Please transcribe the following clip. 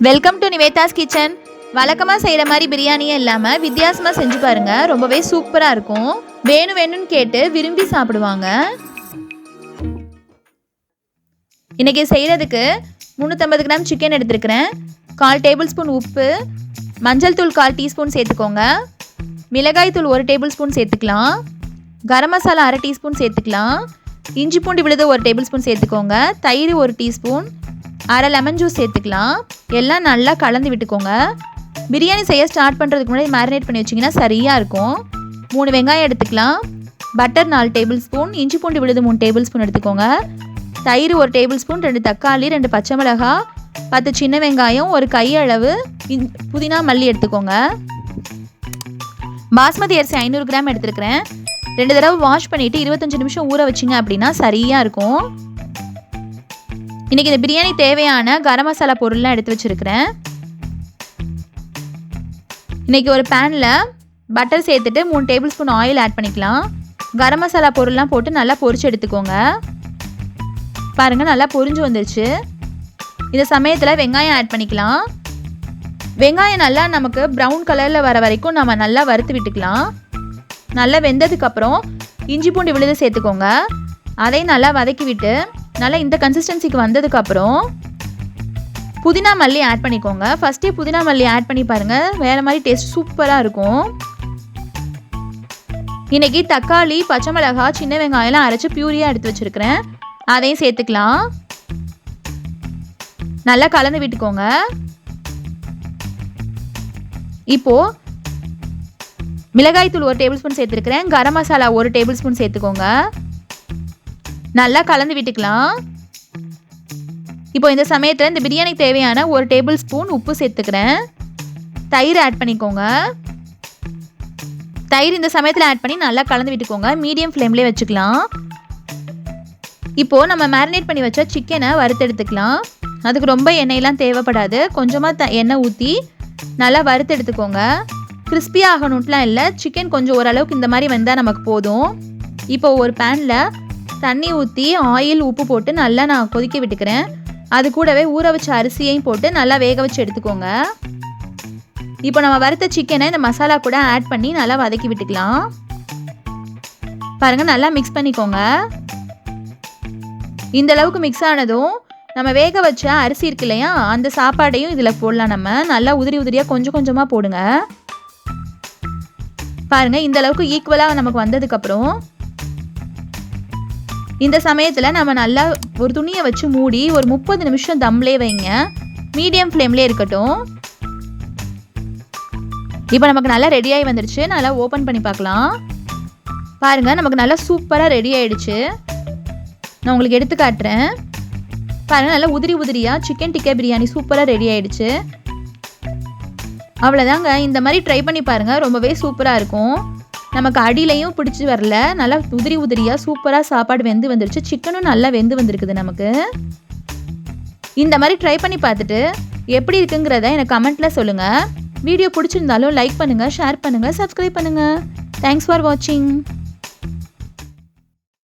Welcome to Nivetha's kitchen. வழக்கமாக செய்கிற மாதிரி பிரியாணியே இல்லாமல் வித்தியாசமாக செஞ்சு பாருங்கள். ரொம்பவே சூப்பராக இருக்கும். வேணும்னு கேட்டு விரும்பி சாப்பிடுவாங்க. இன்றைக்கி செய்கிறதுக்கு 350 கிராம் சிக்கன் எடுத்துருக்கிறேன். 1/4 டேபிள் ஸ்பூன் உப்பு, மஞ்சள் தூள் 1/4 டீஸ்பூன் சேர்த்துக்கோங்க. மிளகாய் தூள் 1 டேபிள் ஸ்பூன் சேர்த்துக்கலாம். கரம் மசாலா 1/2 டீஸ்பூன் சேர்த்துக்கலாம். இஞ்சி பூண்டு விழுது 1 டேபிள் ஸ்பூன் சேர்த்துக்கோங்க. தயிர் 1 டீஸ்பூன், அரை லெமன் ஜூஸ் சேர்த்துக்கலாம். எல்லாம் நல்லா கலந்து விட்டுக்கோங்க. பிரியாணி செய்ய ஸ்டார்ட் பண்ணுறதுக்கு முன்னாடி மேரினேட் பண்ணி வச்சிங்கன்னா சரியாக இருக்கும். 3 வெங்காயம் எடுத்துக்கலாம். பட்டர் 4 டேபிள் ஸ்பூன், இஞ்சி பூண்டு விழுது 3 டேபிள் ஸ்பூன் எடுத்துக்கோங்க. தயிர் 1 டேபிள் ஸ்பூன், 2 தக்காளி, 2 பச்சை மிளகாய், 10 சின்ன வெங்காயம், ஒரு கையளவு புதினா மல்லி எடுத்துக்கோங்க. பாஸ்மதி அரிசி 500 கிராம் எடுத்துருக்கிறேன். 2 தடவை வாஷ் பண்ணிவிட்டு 25 நிமிஷம் ஊற வச்சிங்க அப்படின்னா சரியாக இருக்கும். இன்றைக்கி இந்த பிரியாணி தேவையான கரம் மசாலா பொருள்லாம் எடுத்து வச்சுருக்கிறேன். இன்றைக்கி ஒரு பேனில் பட்டர் சேர்த்துட்டு 3 டேபிள் ஸ்பூன் ஆயில் ஆட் பண்ணிக்கலாம். கரம் மசாலா பொருள்லாம் போட்டு நல்லா பொரிச்சு எடுத்துக்கோங்க. பாருங்கள், நல்லா பொரிஞ்சு வந்துருச்சு. இந்த சமயத்தில் வெங்காயம் ஆட் பண்ணிக்கலாம். வெங்காயம் நல்லா நமக்கு ப்ரௌன் கலரில் வர வரைக்கும் நம்ம நல்லா வறுத்து விட்டுக்கலாம். நல்லா வெந்ததுக்கப்புறம் இஞ்சி பூண்டு விழுது சேர்த்துக்கோங்க. அதையும் நல்லா வதக்கி விட்டு நல்லா இந்த கன்சிஸ்டன்சிக்கு வந்ததுக்கப்புறம் புதினா மல்லி ஆட் பண்ணிக்கோங்க. ஃபஸ்ட்டே புதினா மல்லி ஆட் பண்ணி பாருங்கள், வேறு மாதிரி டேஸ்ட் சூப்பராக இருக்கும். இன்றைக்கி தக்காளி, பச்சை மிளகாய், சின்ன வெங்காயம்லாம் அரைச்சி பியூரியாக எடுத்து வச்சுருக்கிறேன். அதையும் சேர்த்துக்கலாம். நல்லா கலந்து விட்டுக்கோங்க. இப்போது மிளகாய் தூள் 1 table spoon சேர்த்துருக்கிறேன். Garam masala 1 table spoon சேர்த்துக்கோங்க. நல்லா கலந்து விட்டுக்கலாம். இப்போ இந்த சமயத்தில் இந்த பிரியாணிக்கு தேவையான 1 டேபிள் ஸ்பூன் உப்பு சேர்த்துக்கிறேன். தயிர் ஆட் பண்ணிக்கோங்க. தயிர் இந்த சமயத்தில் ஆட் பண்ணி நல்லா கலந்து விட்டுக்கோங்க. மீடியம் ஃப்ளேம்லேயே வச்சுக்கலாம். இப்போது நம்ம மேரினேட் பண்ணி வச்ச சிக்கனை வறுத்தெடுத்துக்கலாம். அதுக்கு ரொம்ப எண்ணெயெல்லாம் தேவைப்படாது. கொஞ்சமாக எண்ணெய் ஊற்றி நல்லா வறுத்தெடுத்துக்கோங்க. கிறிஸ்பியாக ஆகணும்ட்டுலாம் இல்லை, சிக்கன் கொஞ்சம் ஓரளவுக்கு இந்த மாதிரி வந்தால் நமக்கு போதும். இப்போ ஒரு பேனில் தண்ணி ஊற்றி ஆயில், உப்பு போட்டு நல்லா நான் கொதிக்க விட்டுக்கிறேன். அது கூடவே ஊற வச்ச அரிசியையும் போட்டு நல்லா வேக வச்சு எடுத்துக்கோங்க. இப்போ நம்ம வறுத்த சிக்கனை இந்த மசாலா கூட ஆட் பண்ணி நல்லா வதக்கி விட்டுக்கலாம். பாருங்கள், நல்லா மிக்ஸ் பண்ணிக்கோங்க. இந்த அளவுக்கு மிக்ஸ் ஆனதும் நம்ம வேக வச்ச அரிசி இருக்கு இல்லையா, அந்த சாப்பாடையும் இதில் போடலாம். நம்ம நல்லா உதிரி உதிரியாக கொஞ்சம் கொஞ்சமாக போடுங்க. பாருங்கள், இந்த அளவுக்கு ஈக்குவலாக நமக்கு வந்ததுக்கப்புறம் இந்த சமயத்தில் நம்ம நல்லா ஒரு துணியை வச்சு மூடி ஒரு 30 நிமிஷம் தம்லே வைங்க. மீடியம் ஃப்ளேம்லேயே இருக்கட்டும். இப்போ நமக்கு நல்லா ரெடியாகி வந்துடுச்சு. நல்லா ஓப்பன் பண்ணி பார்க்கலாம். பாருங்கள், நமக்கு நல்லா சூப்பராக ரெடி ஆகிடுச்சு. நான் உங்களுக்கு எடுத்து காட்டுறேன். பாருங்கள், நல்லா உதிரி உதிரியாக சிக்கன் டிக்கா பிரியாணி சூப்பராக ரெடி ஆகிடுச்சு. அவ்வளோதாங்க. இந்த மாதிரி ட்ரை பண்ணி பாருங்கள், ரொம்பவே சூப்பராக இருக்கும். நமக்கு அடியிலையும் பிடிச்சி வரல, நல்லா உதிரி உதிரியாக சூப்பராக சாப்பாடு வெந்து வந்துருச்சு. சிக்கனும் நல்லா வெந்து வந்திருக்குது நமக்கு. இந்த மாதிரி ட்ரை பண்ணி பார்த்துட்டு எப்படி இருக்குங்கிறத எனக்கு கமெண்ட்டில் சொல்லுங்கள். வீடியோ பிடிச்சிருந்தாலும் லைக் பண்ணுங்கள், ஷேர் பண்ணுங்கள், சப்ஸ்கிரைப் பண்ணுங்கள். தேங்க்ஸ் ஃபார் வாட்சிங்.